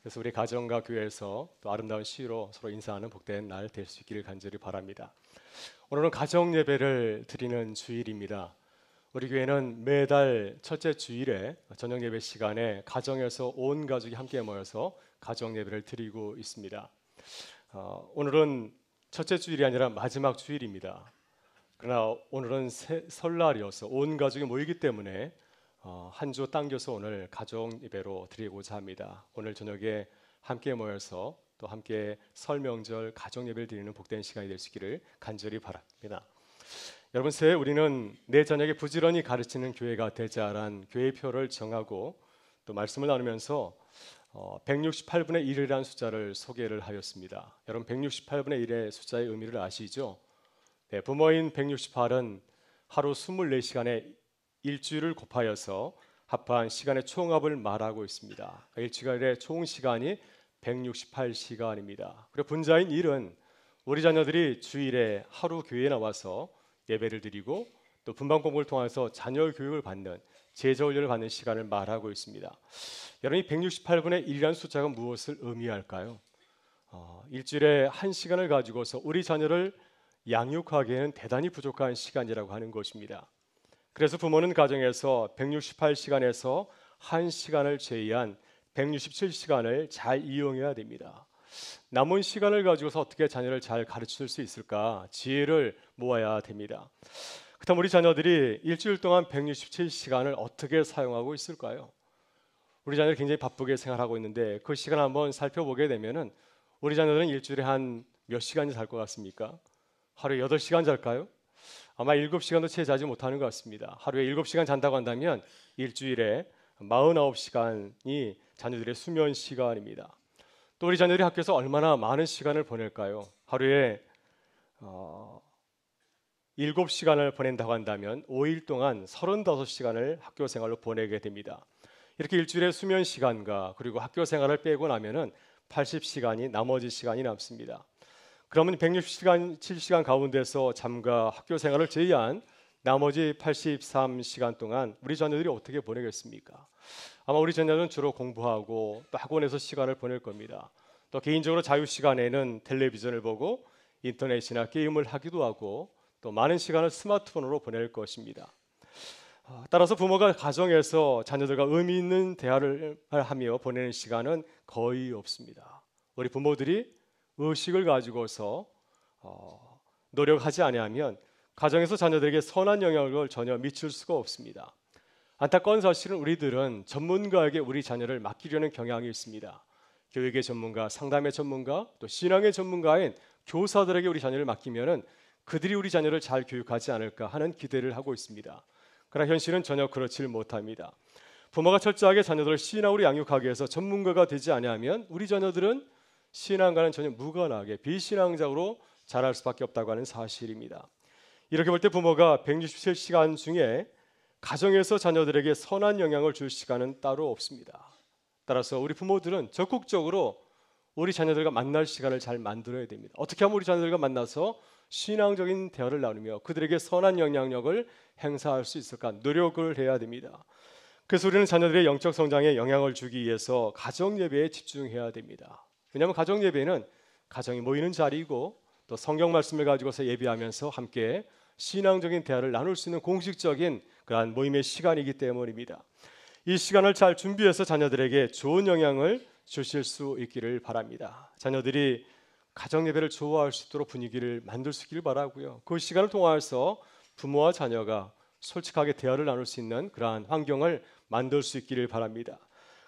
그래서 우리 가정과 교회에서 또 아름다운 시로 서로 인사하는 복된 날 될 수 있기를 간절히 바랍니다. 오늘은 가정 예배를 드리는 주일입니다. 우리 교회는 매달 첫째 주일에 저녁 예배 시간에 가정에서 온 가족이 함께 모여서 가정 예배를 드리고 있습니다. 오늘은 첫째 주일이 아니라 마지막 주일입니다. 그러나 오늘은 설날이어서 온 가족이 모이기 때문에 한 주 당겨서 오늘 가정 예배로 드리고자 합니다. 오늘 저녁에 함께 모여서 또 함께 설 명절 가정 예배를 드리는 복된 시간이 될 수 있기를 간절히 바랍니다. 여러분, 새해 우리는 내 자녀에게 부지런히 가르치는 교회가 되자란 교회표를 정하고 또 말씀을 나누면서 168분의 1이라는 숫자를 소개를 하였습니다. 여러분, 168분의 1의 숫자의 의미를 아시죠? 네, 부모인 168은 하루 24시간에 일주일을 곱하여서 합한 시간의 총합을 말하고 있습니다. 일주일의 총 시간이 168시간입니다. 그리고 분자인 1은 우리 자녀들이 주일에 하루 교회에 나와서 예배를 드리고 또 분반 공부를 통해서 자녀 교육을 받는 제자 훈련을 받는 시간을 말하고 있습니다. 여러분, 이 168분의 1이라는 숫자가 무엇을 의미할까요? 일주일에 한 시간을 가지고서 우리 자녀를 양육하기에는 대단히 부족한 시간이라고 하는 것입니다. 그래서 부모는 가정에서 168시간에서 1시간을 제외한 167시간을 잘 이용해야 됩니다. 남은 시간을 가지고서 어떻게 자녀를 잘 가르칠 수 있을까 지혜를 모아야 됩니다. 그렇다면 우리 자녀들이 일주일 동안 167시간을 어떻게 사용하고 있을까요? 우리 자녀들이 굉장히 바쁘게 생활하고 있는데 그 시간 한번 살펴보게 되면은 우리 자녀들은 일주일에 한 몇 시간이 잘 것 같습니까? 하루에 8시간 잘까요? 아마 7시간도 채 자지 못하는 것 같습니다. 하루에 7시간 잔다고 한다면 일주일에 49시간이 자녀들의 수면 시간입니다. 또 우리 자녀들이 학교에서 얼마나 많은 시간을 보낼까요? 하루에 7시간을 보낸다고 한다면 5일 동안 35시간을 학교 생활로 보내게 됩니다. 이렇게 일주일의 수면 시간과 그리고 학교 생활을 빼고 나면은 80시간이 나머지 시간이 남습니다. 그러면 160시간, 7시간 가운데서 잠과 학교 생활을 제외한 나머지 83시간 동안 우리 자녀들이 어떻게 보내겠습니까? 아마 우리 자녀는 주로 공부하고 또 학원에서 시간을 보낼 겁니다. 또 개인적으로 자유 시간에는 텔레비전을 보고 인터넷이나 게임을 하기도 하고 또 많은 시간을 스마트폰으로 보낼 것입니다. 따라서 부모가 가정에서 자녀들과 의미 있는 대화를 하며 보내는 시간은 거의 없습니다. 우리 부모들이 의식을 가지고서 노력하지 아니하면 가정에서 자녀들에게 선한 영향을 전혀 미칠 수가 없습니다. 안타까운 사실은 우리들은 전문가에게 우리 자녀를 맡기려는 경향이 있습니다. 교육의 전문가, 상담의 전문가, 또 신앙의 전문가인 교사들에게 우리 자녀를 맡기면은 그들이 우리 자녀를 잘 교육하지 않을까 하는 기대를 하고 있습니다. 그러나 현실은 전혀 그렇지 못합니다. 부모가 철저하게 자녀들을 신앙으로 양육하기 위해서 전문가가 되지 아니하면 우리 자녀들은 신앙과는 전혀 무관하게 비신앙적으로 자랄 수밖에 없다고 하는 사실입니다. 이렇게 볼 때 부모가 167시간 중에 가정에서 자녀들에게 선한 영향을 줄 시간은 따로 없습니다. 따라서 우리 부모들은 적극적으로 우리 자녀들과 만날 시간을 잘 만들어야 됩니다. 어떻게 하면 우리 자녀들과 만나서 신앙적인 대화를 나누며 그들에게 선한 영향력을 행사할 수 있을까 노력을 해야 됩니다. 그래서 우리는 자녀들의 영적 성장에 영향을 주기 위해서 가정 예배에 집중해야 됩니다. 왜냐하면 가정 예배는 가정이 모이는 자리이고 또 성경 말씀을 가지고서 예배하면서 함께 신앙적인 대화를 나눌 수 있는 공식적인 그러한 모임의 시간이기 때문입니다. 이 시간을 잘 준비해서 자녀들에게 좋은 영향을 주실 수 있기를 바랍니다. 자녀들이 가정 예배를 좋아할 수 있도록 분위기를 만들 수 있기를 바라고요. 그 시간을 통해서 부모와 자녀가 솔직하게 대화를 나눌 수 있는 그러한 환경을 만들 수 있기를 바랍니다.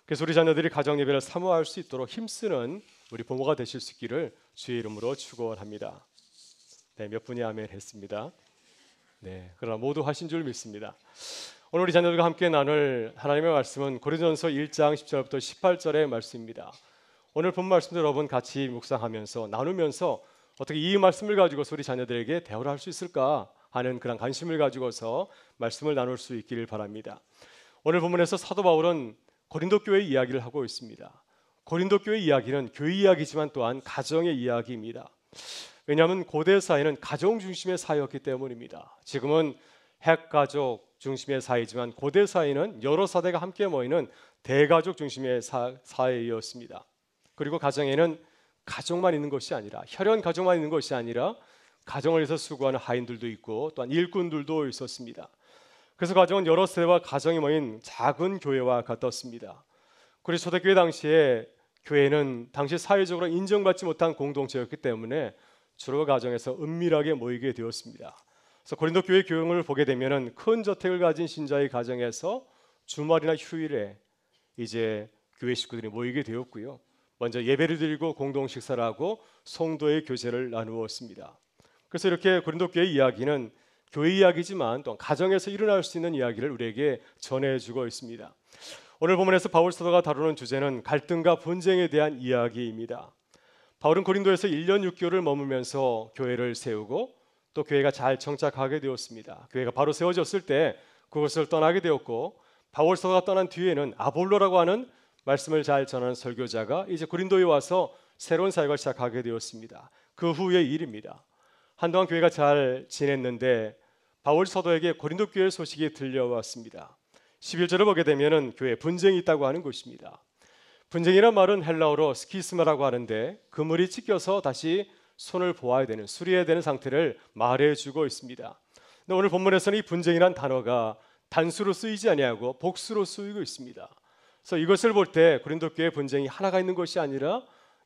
그래서 우리 자녀들이 가정 예배를 사모할 수 있도록 힘쓰는 우리 부모가 되실 수 있기를 주의 이름으로 축원합니다. 네, 몇 분이 아멘 했습니다. 네, 그러나 모두 하신 줄 믿습니다. 오늘 우리 자녀들과 함께 나눌 하나님의 말씀은 고린도전서 1장 10절부터 18절의 말씀입니다. 오늘 본 말씀도 여러분 같이 묵상하면서 나누면서 어떻게 이 말씀을 가지고서 우리 자녀들에게 대화를 할 수 있을까 하는 그런 관심을 가지고서 말씀을 나눌 수 있기를 바랍니다. 오늘 본문에서 사도 바울은 고린도 교회 이야기를 하고 있습니다. 고린도 교회 이야기는 교회 이야기지만 또한 가정의 이야기입니다. 왜냐하면 고대 사회는 가정 중심의 사회였기 때문입니다. 지금은 핵가족 중심의 사회지만 고대 사회는 여러 사대가 함께 모이는 대가족 중심의 사회였습니다. 그리고 가정에는 가족만 있는 것이 아니라, 혈연 가족만 있는 것이 아니라 가정을 위해서 수고하는 하인들도 있고 또한 일꾼들도 있었습니다. 그래서 가정은 여러 세대와 가정이 모인 작은 교회와 같았습니다. 그리고 초대교회 당시에 교회는 당시 사회적으로 인정받지 못한 공동체였기 때문에 주로 가정에서 은밀하게 모이게 되었습니다. 그래서 고린도 교회 교형을 보게 되면은 큰 저택을 가진 신자의 가정에서 주말이나 휴일에 이제 교회 식구들이 모이게 되었고요. 먼저 예배를 드리고 공동 식사를 하고 성도의 교제를 나누었습니다. 그래서 이렇게 고린도 교회 이야기는 교회 이야기지만 또 가정에서 일어날 수 있는 이야기를 우리에게 전해주고 있습니다. 오늘 본문에서 바울 사도가 다루는 주제는 갈등과 분쟁에 대한 이야기입니다. 바울은 고린도에서 1년 6개월을 머물면서 교회를 세우고 또 교회가 잘 정착하게 되었습니다. 교회가 바로 세워졌을 때 그것을 떠나게 되었고, 바울 사도가 떠난 뒤에는 아볼로라고 하는 말씀을 잘 전하는 설교자가 이제 고린도에 와서 새로운 사역을 시작하게 되었습니다. 그 후의 일입니다. 한동안 교회가 잘 지냈는데 바울 사도에게 고린도 교회 소식이 들려왔습니다. 11절을 보게 되면은 교회에 분쟁이 있다고 하는 것입니다. 분쟁이란 말은 헬라어로 스키스마라고 하는데 그물이 찢겨서 다시 손을 보아야 되는, 수리해야 되는 상태를 말해주고 있습니다. 근데 오늘 본문에서는 이 분쟁이란 단어가 단수로 쓰이지 아니하고 복수로 쓰이고 있습니다. 그래서 이것을 볼 때 고린도 교회 분쟁이 하나가 있는 것이 아니라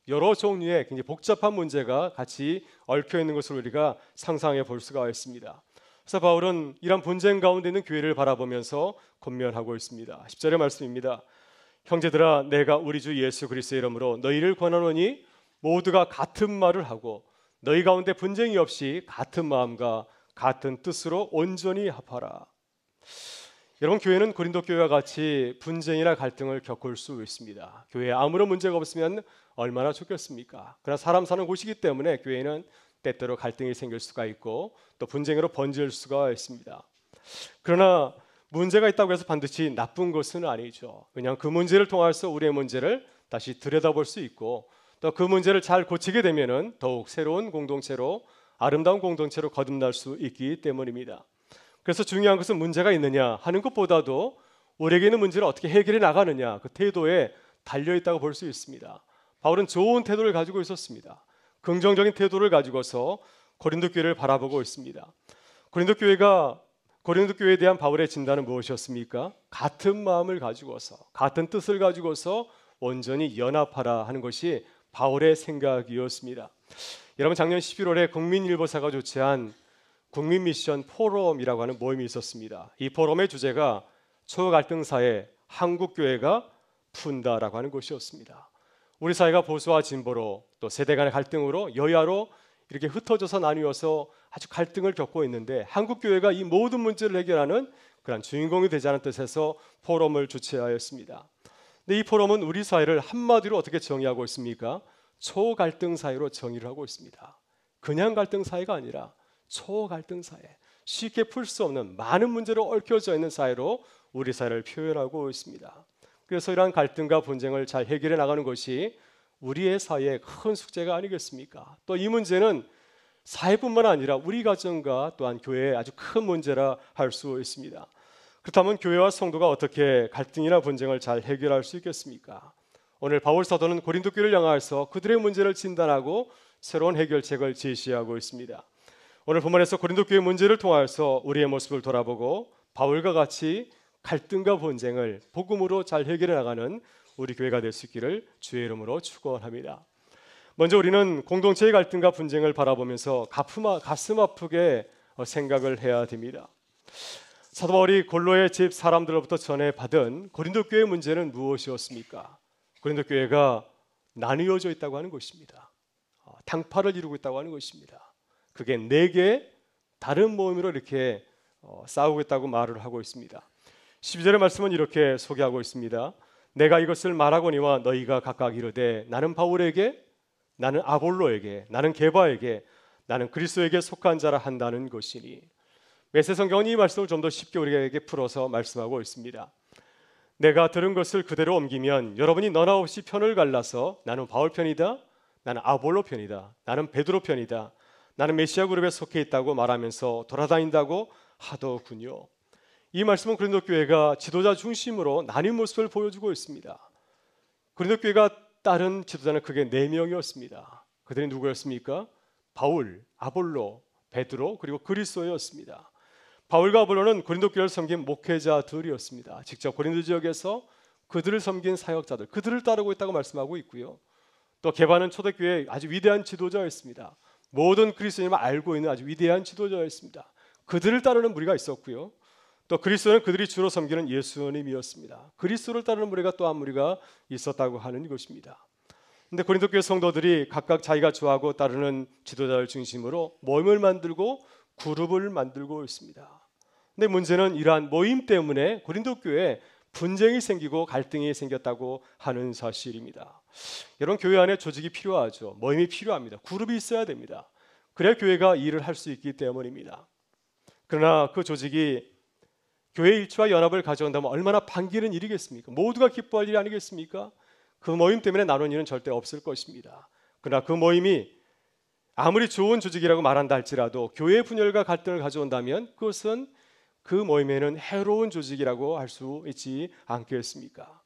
여러 종류의 굉장히 복잡한 문제가 같이 얽혀 있는 것을 우리가 상상해 볼 수가 있습니다. 그래서 바울은 이런 분쟁 가운데 있는 교회를 바라보면서 권면하고 있습니다. 10절의 말씀입니다. 형제들아, 내가 우리 주 예수 그리스도의 이름으로 너희를 권하노니 모두가 같은 말을 하고 너희 가운데 분쟁이 없이 같은 마음과 같은 뜻으로 온전히 합하라. 여러분, 교회는 고린도 교회와 같이 분쟁이나 갈등을 겪을 수 있습니다. 교회에 아무런 문제가 없으면 얼마나 좋겠습니까? 그러나 사람 사는 곳이기 때문에 교회는 때때로 갈등이 생길 수가 있고 또 분쟁으로 번질 수가 있습니다. 그러나 문제가 있다고 해서 반드시 나쁜 것은 아니죠. 그냥 그 문제를 통해서 우리의 문제를 다시 들여다볼 수 있고 또 그 문제를 잘 고치게 되면은 더욱 새로운 공동체로, 아름다운 공동체로 거듭날 수 있기 때문입니다. 그래서 중요한 것은 문제가 있느냐 하는 것보다도 우리에게 있는 문제를 어떻게 해결해 나가느냐, 그 태도에 달려 있다고 볼 수 있습니다. 바울은 좋은 태도를 가지고 있었습니다. 긍정적인 태도를 가지고서 고린도 교회를 바라보고 있습니다. 고린도 교회에 대한 바울의 진단은 무엇이었습니까? 같은 마음을 가지고서, 같은 뜻을 가지고서 온전히 연합하라 하는 것이 바울의 생각이었습니다. 여러분, 작년 11월에 국민일보사가 주최한 국민미션 포럼이라고 하는 모임이 있었습니다. 이 포럼의 주제가 초갈등 사회 한국교회가 푼다라고 하는 것이었습니다. 우리 사회가 보수와 진보로 또 세대 간의 갈등으로 여야로 이렇게 흩어져서 나뉘어서 아주 갈등을 겪고 있는데 한국교회가 이 모든 문제를 해결하는 그런 주인공이 되자는 뜻에서 포럼을 주최하였습니다. 근데 이 포럼은 우리 사회를 한마디로 어떻게 정의하고 있습니까? 초갈등 사회로 정의를 하고 있습니다. 그냥 갈등 사회가 아니라 초갈등 사회, 쉽게 풀 수 없는 많은 문제로 얽혀져 있는 사회로 우리 사회를 표현하고 있습니다. 그래서 이러한 갈등과 분쟁을 잘 해결해 나가는 것이 우리의 사회의 큰 숙제가 아니겠습니까? 또 이 문제는 사회뿐만 아니라 우리 가정과 또한 교회의 아주 큰 문제라 할 수 있습니다. 그렇다면 교회와 성도가 어떻게 갈등이나 분쟁을 잘 해결할 수 있겠습니까? 오늘 바울 사도는 고린도 교회를 향해서 그들의 문제를 진단하고 새로운 해결책을 제시하고 있습니다. 오늘 본문에서 고린도 교회 문제를 통해서 우리의 모습을 돌아보고 바울과 같이 갈등과 분쟁을 복음으로 잘 해결해 나가는 우리 교회가 될 수 있기를 주의 이름으로 축원합니다. 먼저 우리는 공동체의 갈등과 분쟁을 바라보면서 가슴 아프게 생각을 해야 됩니다. 사도 바울이 골로의 집 사람들로부터 전해받은 고린도 교회의 문제는 무엇이었습니까? 고린도 교회가 나뉘어져 있다고 하는 것입니다. 당파를 이루고 있다고 하는 것입니다. 그게 4개의 다른 모임으로 이렇게 싸우고 있다고 말을 하고 있습니다. 12절의 말씀은 이렇게 소개하고 있습니다. 내가 이것을 말하거니와 너희가 각각 이르되 나는 바울에게, 나는 아볼로에게, 나는 게바에게, 나는 그리스도에게 속한 자라 한다는 것이니. 메세 성경은 이 말씀을 좀 더 쉽게 우리에게 풀어서 말씀하고 있습니다. 내가 들은 것을 그대로 옮기면 여러분이 너나 없이 편을 갈라서 나는 바울 편이다, 나는 아볼로 편이다, 나는 베드로 편이다, 나는 메시아 그룹에 속해 있다고 말하면서 돌아다닌다고 하더군요. 이 말씀은 고린도 교회가 지도자 중심으로 나뉜 모습을 보여주고 있습니다. 고린도 교회가 따른 지도자는 크게 4명이었습니다. 그들이 누구였습니까? 바울, 아볼로, 베드로 그리고 그리스도였습니다. 바울과 아볼로는 고린도 교회를 섬긴 목회자들이었습니다. 직접 고린도 지역에서 그들을 섬긴 사역자들, 그들을 따르고 있다고 말씀하고 있고요. 또 개바는 초대교회의 아주 위대한 지도자였습니다. 모든 그리스도인을 알고 있는 아주 위대한 지도자였습니다. 그들을 따르는 무리가 있었고요. 또 그리스도는 그들이 주로 섬기는 예수님이었습니다. 그리스도를 따르는 무리가 또 한 무리가 있었다고 하는 것입니다. 근데 고린도 교회 성도들이 각각 자기가 좋아하고 따르는 지도자를 중심으로 모임을 만들고 그룹을 만들고 있습니다. 근데 문제는 이러한 모임 때문에 고린도 교회에 분쟁이 생기고 갈등이 생겼다고 하는 사실입니다. 여러분, 교회 안에 조직이 필요하죠. 모임이 필요합니다. 그룹이 있어야 됩니다. 그래야 교회가 일을 할 수 있기 때문입니다. 그러나 그 조직이 교회 일치와 연합을 가져온다면 얼마나 반기는 일이겠습니까? 모두가 기뻐할 일이 아니겠습니까? 그 모임 때문에 나눈 일은 절대 없을 것입니다. 그러나 그 모임이 아무리 좋은 조직이라고 말한다 할지라도 교회의 분열과 갈등을 가져온다면 그것은 그 모임에는 해로운 조직이라고 할 수 있지 않겠습니까?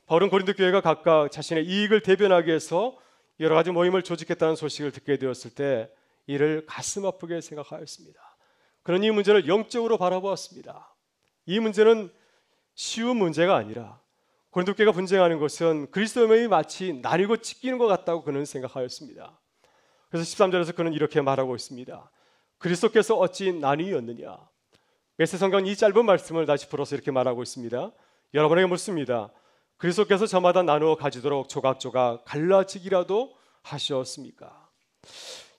바울은 고린도 교회가 각각 자신의 이익을 대변하기 위해서 여러 가지 모임을 조직했다는 소식을 듣게 되었을 때 이를 가슴 아프게 생각하였습니다. 그런 이 문제를 영적으로 바라보았습니다. 이 문제는 쉬운 문제가 아니라 고린도 교회가 분쟁하는 것은 그리스도의 몸이 마치 나뉘고 찢기는 것 같다고 그는 생각하였습니다. 그래서 13절에서 그는 이렇게 말하고 있습니다. 그리스도께서 어찌 나뉘었느냐. 메세성경 이 짧은 말씀을 다시 풀어서 이렇게 말하고 있습니다. 여러분에게 묻습니다. 그리스도께서 저마다 나누어 가지도록 조각조각 갈라지기라도 하셨습니까?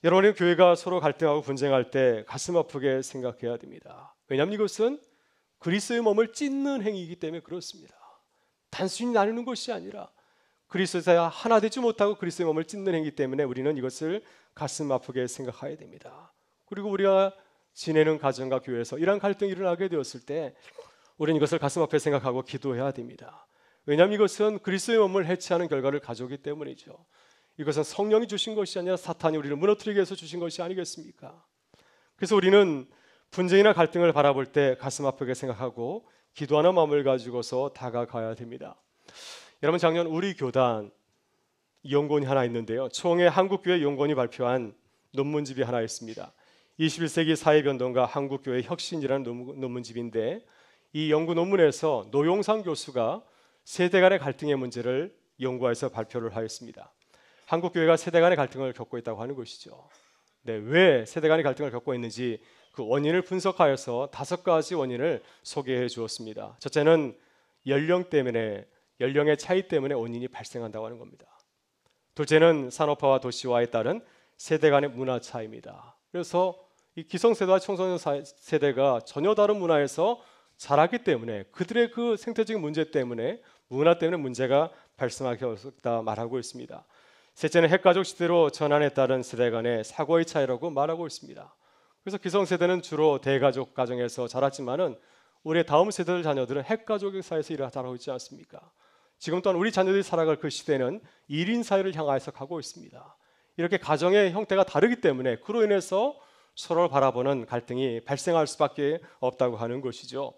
여러분의 교회가 서로 갈등하고 분쟁할 때 가슴 아프게 생각해야 됩니다. 왜냐하면 이것은 그리스도의 몸을 찢는 행위이기 때문에 그렇습니다. 단순히 나누는 것이 아니라 그리스도와 하나 되지 못하고 그리스도의 몸을 찢는 행위 때문에 우리는 이것을 가슴 아프게 생각해야 됩니다. 그리고 우리가 지내는 가정과 교회에서 이러한 갈등이 일어나게 되었을 때 우리는 이것을 가슴 아프게 생각하고 기도해야 됩니다. 왜냐하면 이것은 그리스도의 몸을 해치하는 결과를 가져오기 때문이죠. 이것은 성령이 주신 것이 아니라 사탄이 우리를 무너뜨리기 위해서 주신 것이 아니겠습니까? 그래서 우리는 분쟁이나 갈등을 바라볼 때 가슴 아프게 생각하고 기도하는 마음을 가지고서 다가가야 됩니다. 여러분, 작년 우리 교단 연구원이 하나 있는데요. 총회 한국교회 연구원이 발표한 논문집이 하나 있습니다. 21세기 사회변동과 한국교회 혁신이라는 논문집인데 이 연구 논문에서 노용상 교수가 세대 간의 갈등의 문제를 연구해서 발표를 하였습니다. 한국교회가 세대 간의 갈등을 겪고 있다고 하는 것이죠. 네, 왜 세대 간의 갈등을 겪고 있는지 그 원인을 분석하여서 5가지 원인을 소개해 주었습니다. 첫째는 연령의 차이 때문에 원인이 발생한다고 하는 겁니다. 둘째는 산업화와 도시화에 따른 세대 간의 문화 차이입니다. 그래서 이 기성세대와 청소년 세대가 전혀 다른 문화에서 자랐기 때문에 그들의 그 생태적인 문제 때문에 문화 때문에 문제가 발생하게 되었다 말하고 있습니다. 셋째는 핵가족 시대로 전환에 따른 세대 간의 사고의 차이라고 말하고 있습니다. 그래서 기성세대는 주로 대가족 가정에서 자랐지만은 우리의 다음 세대들 자녀들은 핵가족 사회에서 자라고 있지 않습니까? 지금 또한 우리 자녀들이 살아갈 그 시대는 1인 사회를 향하여서 가고 있습니다. 이렇게 가정의 형태가 다르기 때문에 그로 인해서 서로를 바라보는 갈등이 발생할 수밖에 없다고 하는 것이죠.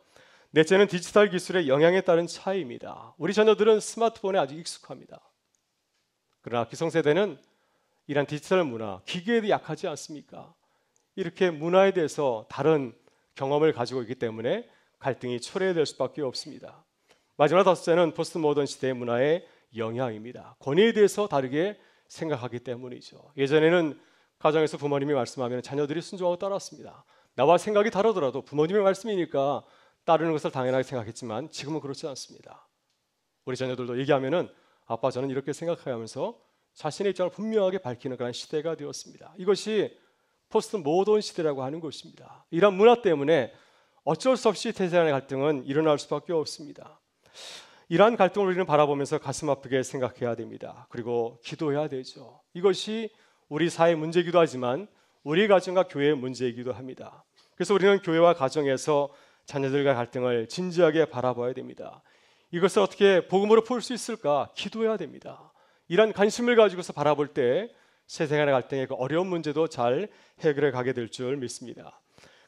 넷째는 디지털 기술의 영향에 따른 차이입니다. 우리 자녀들은 스마트폰에 아주 익숙합니다. 그러나 기성세대는 이런 디지털 문화, 기계에 약하지 않습니까? 이렇게 문화에 대해서 다른 경험을 가지고 있기 때문에 갈등이 초래될 수밖에 없습니다. 마지막 5째는 포스트 모던 시대의 문화의 영향입니다. 권위에 대해서 다르게 생각하기 때문이죠. 예전에는 가정에서 부모님이 말씀하면 자녀들이 순종하고 따랐습니다. 나와 생각이 다르더라도 부모님의 말씀이니까 따르는 것을 당연하게 생각했지만 지금은 그렇지 않습니다. 우리 자녀들도 얘기하면은 아빠 저는 이렇게 생각해요 하면서 자신의 입장을 분명하게 밝히는 그런 시대가 되었습니다. 이것이 포스트 모던 시대라고 하는 것입니다. 이런 문화 때문에 어쩔 수 없이 세대 간의 갈등은 일어날 수밖에 없습니다. 이러한 갈등을 우리는 바라보면서 가슴 아프게 생각해야 됩니다. 그리고 기도해야 되죠. 이것이 우리 사회 문제이기도 하지만 우리 가정과 교회의 문제이기도 합니다. 그래서 우리는 교회와 가정에서 자녀들과 갈등을 진지하게 바라봐야 됩니다. 이것을 어떻게 복음으로 풀 수 있을까? 기도해야 됩니다. 이런 관심을 가지고서 바라볼 때 세대 간의 갈등의 그 어려운 문제도 잘 해결해 가게 될 줄 믿습니다.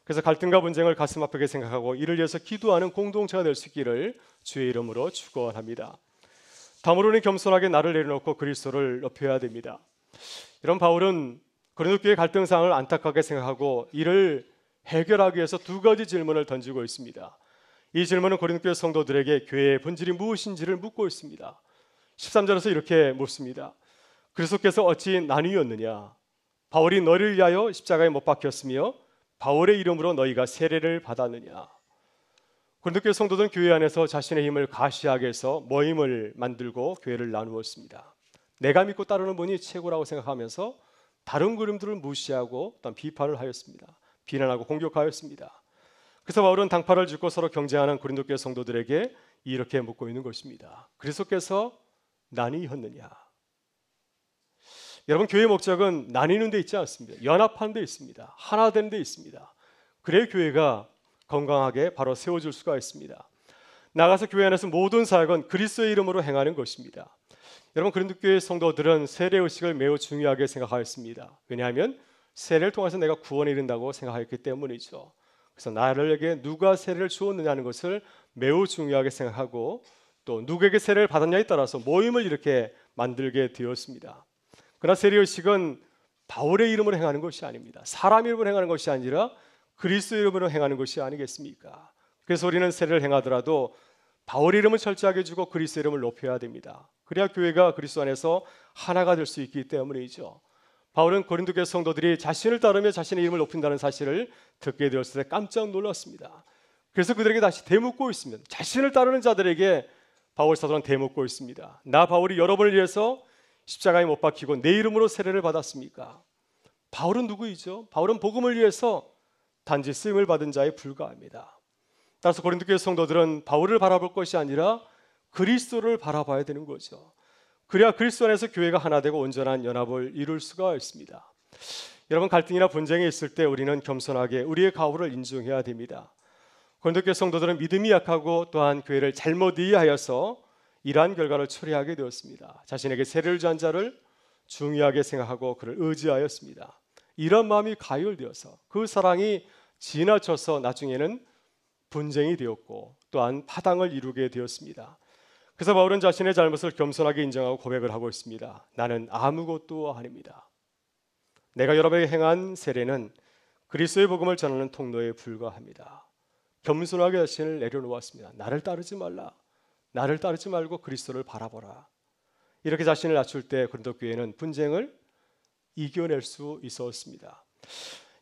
그래서 갈등과 분쟁을 가슴 아프게 생각하고 이를 위해서 기도하는 공동체가 될 수 있기를 주의 이름으로 축원합니다. 다음으로는 겸손하게 나를 내려놓고 그리스도를 높여야 됩니다. 이런 바울은 고린도 교회 갈등 상황을 안타깝게 생각하고 이를 해결하기 위해서 두 가지 질문을 던지고 있습니다. 이 질문은 고린도 교회 성도들에게 교회의 본질이 무엇인지를 묻고 있습니다. 13절에서 이렇게 묻습니다. 그리스도께서 어찌 나뉘었느냐? 바울이 너를 위하여 십자가에 못 박혔으며 바울의 이름으로 너희가 세례를 받았느냐? 고린도 교회 성도들은 교회 안에서 자신의 힘을 가시하게 해서 모임을 만들고 교회를 나누었습니다. 내가 믿고 따르는 분이 최고라고 생각하면서 다른 그림들을 무시하고 또한 비판을 하였습니다. 비난하고 공격하였습니다. 그래서 바울은 당파를 짚고 서로 경쟁하는 고린도 교회 성도들에게 이렇게 묻고 있는 것입니다. 그리스도께서 나뉘었느냐? 여러분, 교회의 목적은 나뉘는 데 있지 않습니다. 연합하는 데 있습니다. 하나 되는 데 있습니다. 그래야 교회가 건강하게 바로 세워질 수가 있습니다. 나가서 교회 안에서 모든 사역은 그리스도의 이름으로 행하는 것입니다. 여러분, 고린도 교회 성도들은 세례 의식을 매우 중요하게 생각하였습니다. 왜냐하면 세례를 통해서 내가 구원에 이른다고 생각했기 때문이죠. 그래서 나에게 누가 세례를 주었느냐는 것을 매우 중요하게 생각하고 또 누구에게 세례를 받았냐에 따라서 모임을 이렇게 만들게 되었습니다. 그러나 세례 의식은 바울의 이름으로 행하는 것이 아닙니다. 사람 이름으로 행하는 것이 아니라 그리스도 이름으로 행하는 것이 아니겠습니까? 그래서 우리는 세례를 행하더라도 바울 이름을 철저하게 주고 그리스도 이름을 높여야 됩니다. 그래야 교회가 그리스도 안에서 하나가 될 수 있기 때문이죠. 바울은 고린도 교회 성도들이 자신을 따르며 자신의 이름을 높인다는 사실을 듣게 되었을 때 깜짝 놀랐습니다. 그래서 그들에게 다시 되묻고 있습니다. 자신을 따르는 자들에게 바울 사도는 되묻고 있습니다. 나 바울이 여러분을 위해서 십자가에 못 박히고 내 이름으로 세례를 받았습니까? 바울은 누구이죠? 바울은 복음을 위해서 단지 쓰임을 받은 자에 불과합니다. 따라서 고린도 교회 성도들은 바울을 바라볼 것이 아니라 그리스도를 바라봐야 되는 거죠. 그래야 그리스도 안에서 교회가 하나 되고 온전한 연합을 이룰 수가 있습니다. 여러분, 갈등이나 분쟁이 있을 때 우리는 겸손하게 우리의 가오를 인정해야 됩니다. 고린도 교회 성도들은 믿음이 약하고 또한 교회를 잘못 이해하여서 이러한 결과를 초래하게 되었습니다. 자신에게 세례를 주한 자를 중요하게 생각하고 그를 의지하였습니다. 이런 마음이 가열되어서 그 사랑이 지나쳐서 나중에는 분쟁이 되었고 또한 파당을 이루게 되었습니다. 그래서 바울은 자신의 잘못을 겸손하게 인정하고 고백을 하고 있습니다. 나는 아무것도 아닙니다. 내가 여러분에게 행한 세례는 그리스도의 복음을 전하는 통로에 불과합니다. 겸손하게 자신을 내려놓았습니다. 나를 따르지 말라. 나를 따르지 말고 그리스도를 바라보라. 이렇게 자신을 낮출 때 고린도 교회는 분쟁을 이겨낼 수 있었습니다.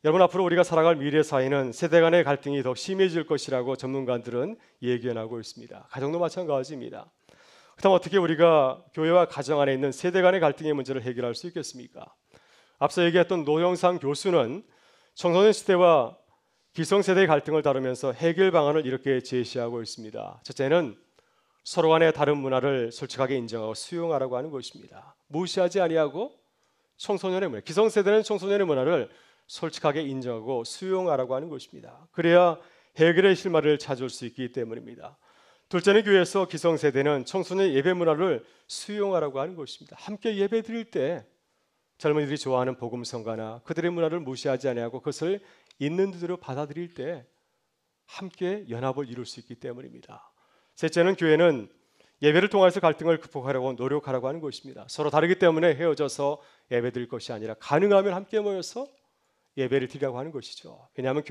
여러분, 앞으로 우리가 살아갈 미래 사회는 세대 간의 갈등이 더 심해질 것이라고 전문가들은 예견하고 있습니다. 가정도 마찬가지입니다. 그렇다면 어떻게 우리가 교회와 가정 안에 있는 세대 간의 갈등의 문제를 해결할 수 있겠습니까? 앞서 얘기했던 노영상 교수는 청소년 시대와 기성세대의 갈등을 다루면서 해결 방안을 이렇게 제시하고 있습니다. 첫째는 서로 간의 다른 문화를 솔직하게 인정하고 수용하라고 하는 것입니다. 무시하지 아니하고 청소년의 문화, 기성세대는 청소년의 문화를 솔직하게 인정하고 수용하라고 하는 것입니다. 그래야 해결의 실마리를 찾을 수 있기 때문입니다. 둘째는 교회에서 기성세대는 청소년 예배 문화를 수용하라고 하는 것입니다. 함께 예배 드릴 때 젊은이들이 좋아하는 복음성가나 그들의 문화를 무시하지 아니하고 그것을 있는 그대로 받아들일 때 함께 연합을 이룰 수 있기 때문입니다. 셋째는 교회는 예배를 통해서 갈등을 극복하려고 노력하라고 하는 것입니다. 서로 다르기 때문에 헤어져서 예배 드릴 것이 아니라 가능하면 함께 모여서 예배를 드리라고 하는 것이죠. 왜냐하면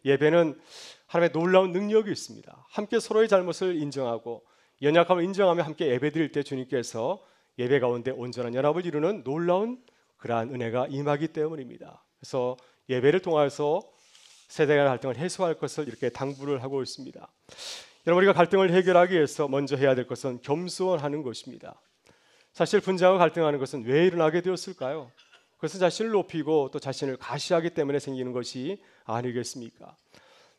예배는 하나님의 놀라운 능력이 있습니다. 함께 서로의 잘못을 인정하고 연약함을 인정하며 함께 예배 드릴 때 주님께서 예배 가운데 온전한 연합을 이루는 놀라운 그러한 은혜가 임하기 때문입니다. 그래서 예배를 통해서 세대 간 갈등을 해소할 것을 이렇게 당부를 하고 있습니다. 여러분, 우리가 갈등을 해결하기 위해서 먼저 해야 될 것은 겸손하는 것입니다. 사실 분쟁하고 갈등하는 것은 왜 일어나게 되었을까요? 그것은 자신을 높이고 또 자신을 가시하기 때문에 생기는 것이 아니겠습니까?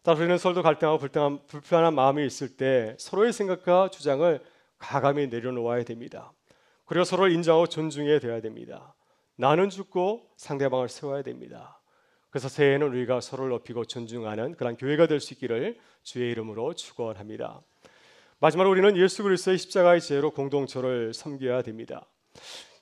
따라서 우리는 서로 갈등하고 불편한 마음이 있을 때 서로의 생각과 주장을 가감히 내려놓아야 됩니다. 그리고 서로를 인정하고 존중해야 돼야 됩니다. 나는 죽고 상대방을 세워야 됩니다. 그래서 새해에는 우리가 서로를 높이고 존중하는 그런 교회가 될 수 있기를 주의 이름으로 축원합니다. 마지막으로 우리는 예수 그리스도의 십자가의 제로 공동체를 섬겨야 됩니다.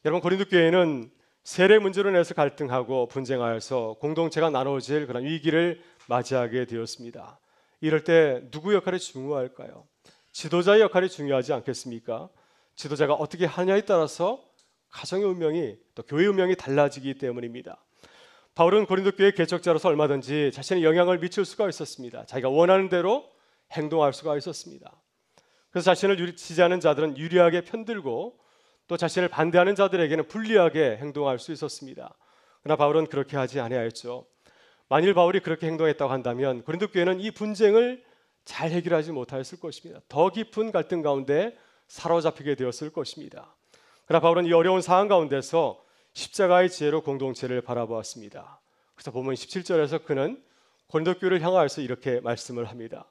여러분, 고린도 교회는 세례 문제로 인해서 갈등하고 분쟁하여서 공동체가 나눠질 그런 위기를 맞이하게 되었습니다. 이럴 때 누구 역할이 중요할까요? 지도자의 역할이 중요하지 않겠습니까? 지도자가 어떻게 하느냐에 따라서 가정의 운명이 또 교회의 운명이 달라지기 때문입니다. 바울은 고린도 교회 개척자로서 얼마든지 자신의 영향을 미칠 수가 있었습니다. 자기가 원하는 대로 행동할 수가 있었습니다. 그래서 자신을 지지하는 자들은 유리하게 편들고 또 자신을 반대하는 자들에게는 불리하게 행동할 수 있었습니다. 그러나 바울은 그렇게 하지 아니하였죠. 만일 바울이 그렇게 행동했다고 한다면 고린도 교회는 이 분쟁을 잘 해결하지 못하였을 것입니다. 더 깊은 갈등 가운데 사로잡히게 되었을 것입니다. 그러나 바울은 이 어려운 상황 가운데서 십자가의 지혜로 공동체를 바라보았습니다. 그래서 보면 17절에서 그는 고린도 교회를 향하여서 이렇게 말씀을 합니다.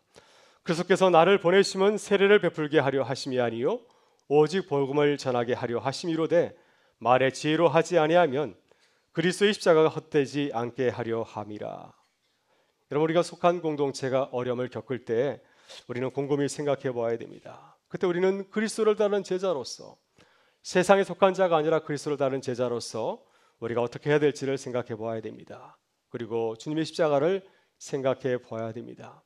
그리스도께서 나를 보내심은 세례를 베풀게 하려 하심이 아니요 오직 복음을 전하게 하려 하심이로되 말의 지혜로 하지 아니하면 그리스도의 십자가가 헛되지 않게 하려 함이라. 여러분, 우리가 속한 공동체가 어려움을 겪을 때 우리는 곰곰이 생각해 보아야 됩니다. 그때 우리는 그리스도를 따르는 제자로서, 세상에 속한 자가 아니라 그리스도를 따르는 제자로서 우리가 어떻게 해야 될지를 생각해 보아야 됩니다. 그리고 주님의 십자가를 생각해 보아야 됩니다.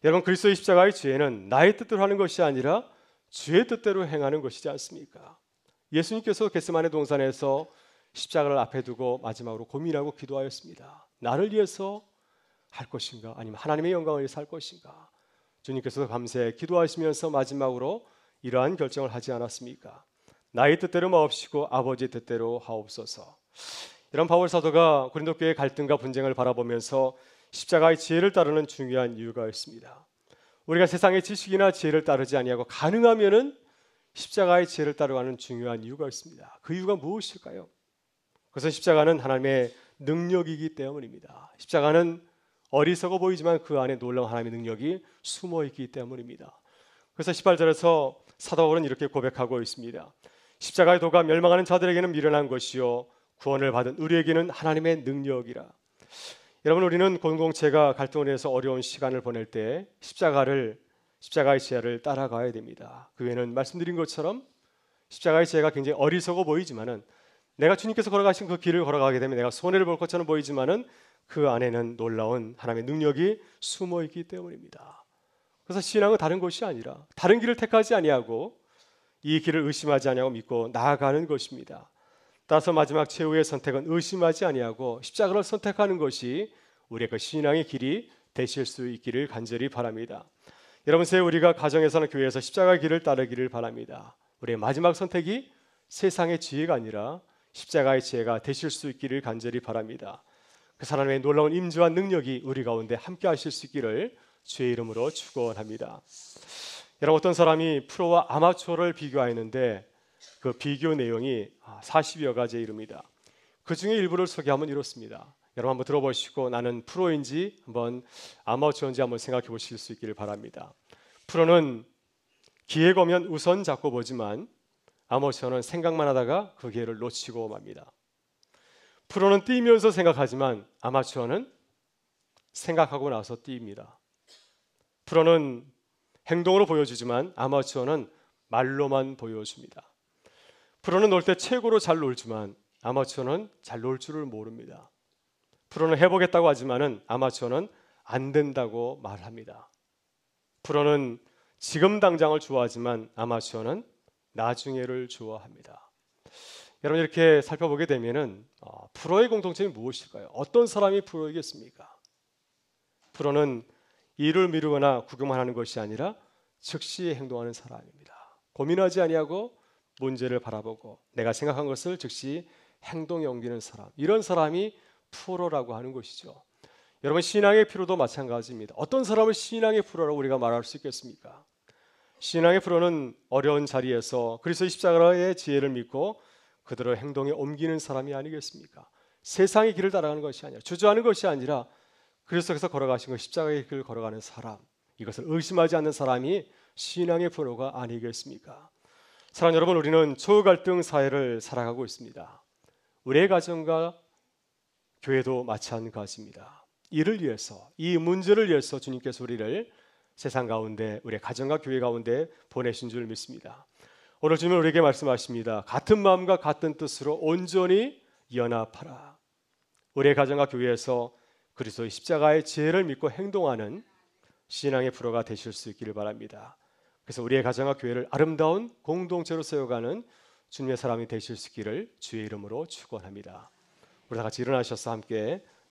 여러분, 그리스도의 십자가의 지혜는 나의 뜻대로 하는 것이 아니라 주의 뜻대로 행하는 것이지 않습니까? 예수님께서 겟세마네 동산에서 십자가를 앞에 두고 마지막으로 고민하고 기도하였습니다. 나를 위해서 할 것인가 아니면 하나님의 영광을 위해서 할 것인가? 주님께서 밤새 기도하시면서 마지막으로 이러한 결정을 하지 않았습니까? 나의 뜻대로 마옵시고 아버지의 뜻대로 하옵소서. 이런 바울 사도가 고린도 교회의 갈등과 분쟁을 바라보면서 십자가의 지혜를 따르는 중요한 이유가 있습니다. 우리가 세상의 지식이나 지혜를 따르지 아니하고 가능하면은 십자가의 지혜를 따르는 중요한 이유가 있습니다. 그 이유가 무엇일까요? 그것은 십자가는 하나님의 능력이기 때문입니다. 십자가는 어리석어 보이지만 그 안에 놀라운 하나님의 능력이 숨어 있기 때문입니다. 그래서 18절에서 사도 바울은 이렇게 고백하고 있습니다. 십자가의 도가 멸망하는 자들에게는 미련한 것이요 구원을 받은 우리에게는 하나님의 능력이라. 여러분, 우리는 공동체가 갈등을 해서 어려운 시간을 보낼 때 십자가의 지혜를 따라가야 됩니다. 그 외에는 말씀드린 것처럼 십자가의 지혜가 굉장히 어리석어 보이지만은 내가 주님께서 걸어가신 그 길을 걸어가게 되면 내가 손해를 볼 것처럼 보이지만은 그 안에는 놀라운 하나님의 능력이 숨어 있기 때문입니다. 그래서 신앙은 다른 것이 아니라 다른 길을 택하지 아니하고 이 길을 의심하지 아니하고 믿고 나아가는 것입니다. 따라서 마지막 최후의 선택은 의심하지 아니하고 십자가를 선택하는 것이 우리의 그 신앙의 길이 되실 수 있기를 간절히 바랍니다. 여러분, 새해 우리가 가정에서나 교회에서 십자가의 길을 따르기를 바랍니다. 우리의 마지막 선택이 세상의 지혜가 아니라 십자가의 지혜가 되실 수 있기를 간절히 바랍니다. 그 하나님의 놀라운 임재와 능력이 우리 가운데 함께 하실 수 있기를 주의 이름으로 축원합니다. 여러분, 어떤 사람이 프로와 아마추어를 비교하였는데 그 비교 내용이 40여 가지에 이릅니다. 그 중에 일부를 소개하면 이렇습니다. 여러분 한번 들어보시고 나는 프로인지 한번 아마추어인지 한번 생각해 보실 수 있기를 바랍니다. 프로는 기회가 오면 우선 잡고 보지만 아마추어는 생각만 하다가 그 기회를 놓치고 맙니다. 프로는 뛰면서 생각하지만 아마추어는 생각하고 나서 뛰입니다. 프로는 행동으로 보여주지만 아마추어는 말로만 보여줍니다. 프로는 놀 때 최고로 잘 놀지만 아마추어는 잘 놀 줄을 모릅니다. 프로는 해보겠다고 하지만은 아마추어는 안 된다고 말합니다. 프로는 지금 당장을 좋아하지만 아마추어는 나중에를 좋아합니다. 여러분, 이렇게 살펴보게 되면은 프로의 공통점이 무엇일까요? 어떤 사람이 프로이겠습니까? 프로는 일을 미루거나 구경만 하는 것이 아니라 즉시 행동하는 사람입니다. 고민하지 아니하고 문제를 바라보고 내가 생각한 것을 즉시 행동에 옮기는 사람, 이런 사람이 프로라고 하는 것이죠. 여러분, 신앙의 프로도 마찬가지입니다. 어떤 사람을 신앙의 프로라고 우리가 말할 수 있겠습니까? 신앙의 프로는 어려운 자리에서 그리스도의 십자가의 지혜를 믿고 그대로 행동에 옮기는 사람이 아니겠습니까? 세상의 길을 따라가는 것이 아니라, 주저하는 것이 아니라 그리스도께서 걸어가신 그 십자가의 길을 걸어가는 사람, 이것을 의심하지 않는 사람이 신앙의 프로가 아니겠습니까? 사랑하는 여러분, 우리는 초갈등 사회를 살아가고 있습니다. 우리의 가정과 교회도 마찬가지입니다. 이를 위해서, 이 문제를 위해서 주님께서 우리를 세상 가운데, 우리의 가정과 교회 가운데 보내신 줄 믿습니다. 오늘 주님은 우리에게 말씀하십니다. 같은 마음과 같은 뜻으로 온전히 연합하라. 우리의 가정과 교회에서 그리스도의 십자가의 지혜를 믿고 행동하는 신앙의 프로가 되실 수 있기를 바랍니다. 그래서 우리의 가정과 교회를 아름다운 공동체로 세워가는 주님의 사람이 되실 수 있기를 주의 이름으로 축원합니다. 우리 다 같이 일어나셔서 함께